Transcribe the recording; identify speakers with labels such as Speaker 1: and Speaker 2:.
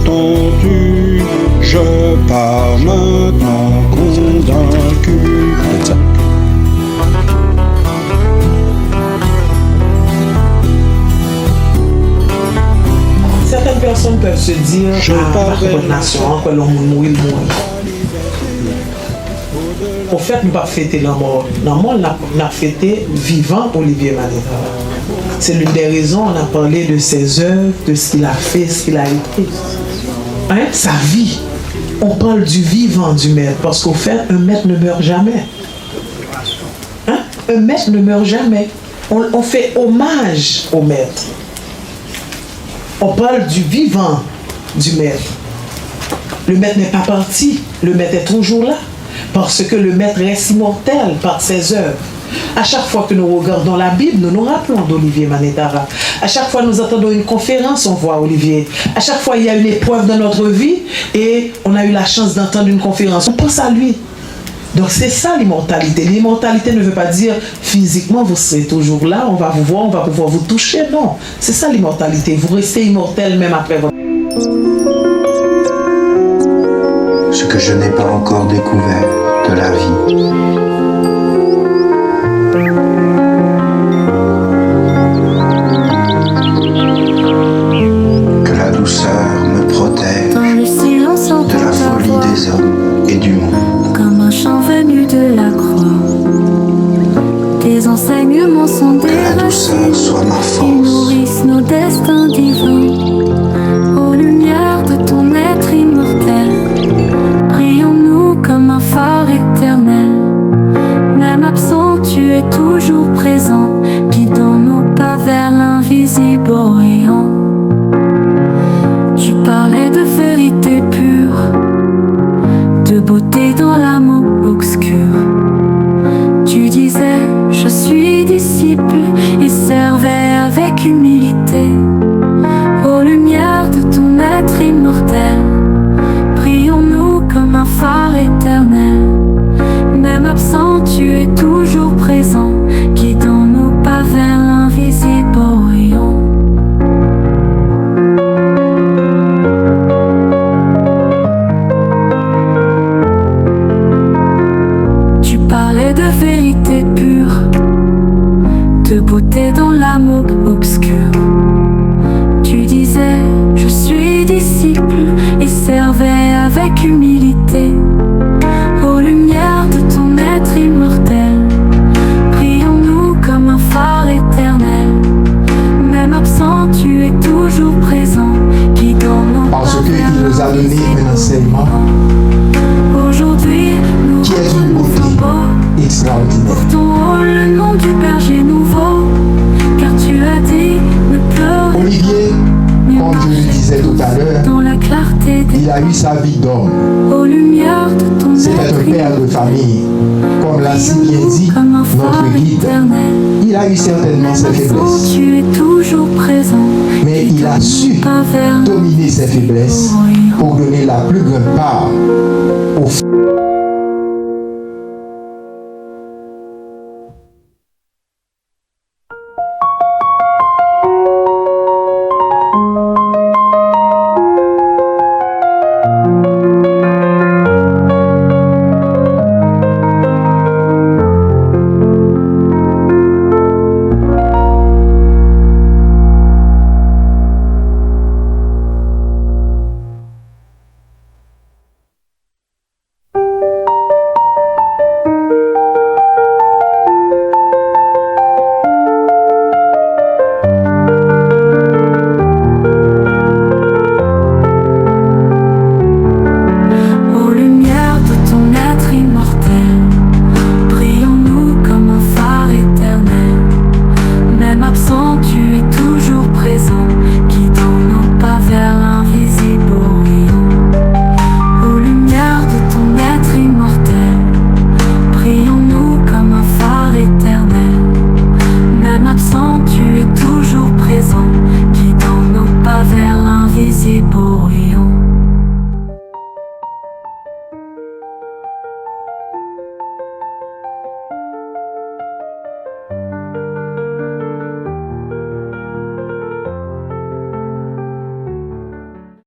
Speaker 1: entends-tu? Je pars maintenant convaincu.
Speaker 2: Certaines personnes peuvent se dire la nation, que l'on mourit. Au fait, nous ne pas fêter la mort. La mort, on a fêté vivant Olivier Maneta. C'est l'une des raisons, on a parlé de ses œuvres, de ce qu'il a fait, ce qu'il a écrit. Hein? Sa vie. On parle du vivant du maître, parce qu'au fait, un maître ne meurt jamais. Hein? Un maître ne meurt jamais. On fait hommage au maître. On parle du vivant du maître. Le maître n'est pas parti, le maître est toujours là. Parce que le maître reste immortel par ses œuvres. À chaque fois que nous regardons la Bible, nous nous rappelons d'Olivier Manetara. À chaque fois que nous entendons une conférence, on voit Olivier. À chaque fois il y a une épreuve dans notre vie et on a eu la chance d'entendre une conférence, on pense à lui. Donc c'est ça l'immortalité. L'immortalité ne veut pas dire physiquement vous serez toujours là, on va vous voir, on va pouvoir vous toucher. Non, c'est ça l'immortalité. Vous restez immortel même après votre...
Speaker 3: Ce que je n'ai pas encore découvert de la vie. Que la douceur me protège de la folie des hommes et du monde.
Speaker 4: Comme un chant venu de la croix, tes enseignements sont des
Speaker 3: que la douceur soit ma
Speaker 4: qui
Speaker 3: force.
Speaker 4: nourrissent nos destins divins. Aux lumières de ton être immortel, brillons-nous comme un phare éternel. Même absent, tu es toujours présent, guidant nos pas vers l'invisible orient. Tu parlais de vérité pure, de beauté dans l'amour obscur. Tu disais, je suis disciple, et servais avec humilité. Aux lumières de ton être immortel, brillons-nous comme un phare éternel. Même absent, tu es toujours présent, guidant nos pas vers l'invisible orient. Tu parlais de vérité pure, de beauté dans l'amour obscur. Tu disais, je suis disciple, et servais avec humilité. Aux lumières de ton être immortel, brillons-nous comme un phare éternel. Même absent, tu es toujours présent, guidant nos pas
Speaker 5: Parce qu'il nous a donné un enseignement
Speaker 4: aujourd'hui, nous
Speaker 5: qui est une beauté extraordinaire.
Speaker 4: pour ton rôle, le nom du berger nouveau, car tu as dit, ne pleure
Speaker 5: Olivier, comme je le disais tout à l'heure,
Speaker 4: dans la clarté des
Speaker 5: il a eu sa vie d'homme.
Speaker 4: aux lumières de ton
Speaker 5: C'était
Speaker 4: être
Speaker 5: un père de famille. Comme l'a si bien dit
Speaker 4: comme un phare
Speaker 5: notre guide,
Speaker 4: éternel.
Speaker 5: il a eu certainement ses
Speaker 4: Absent,
Speaker 5: faiblesses.
Speaker 4: tu es toujours présent,
Speaker 5: Mais il a su
Speaker 4: pas vers
Speaker 5: dominer ses faiblesses pour donner la plus grande part aux
Speaker 4: aux lumières de ton être immortel, brillons-nous comme un phare éternel. Même absent, tu es toujours présent, guidant nos pas vers l'invisible orient. Aux lumières de ton être immortel, brillons-nous comme un phare éternel. Même absent, tu es toujours présent, guidant nos pas vers l'invisible orient.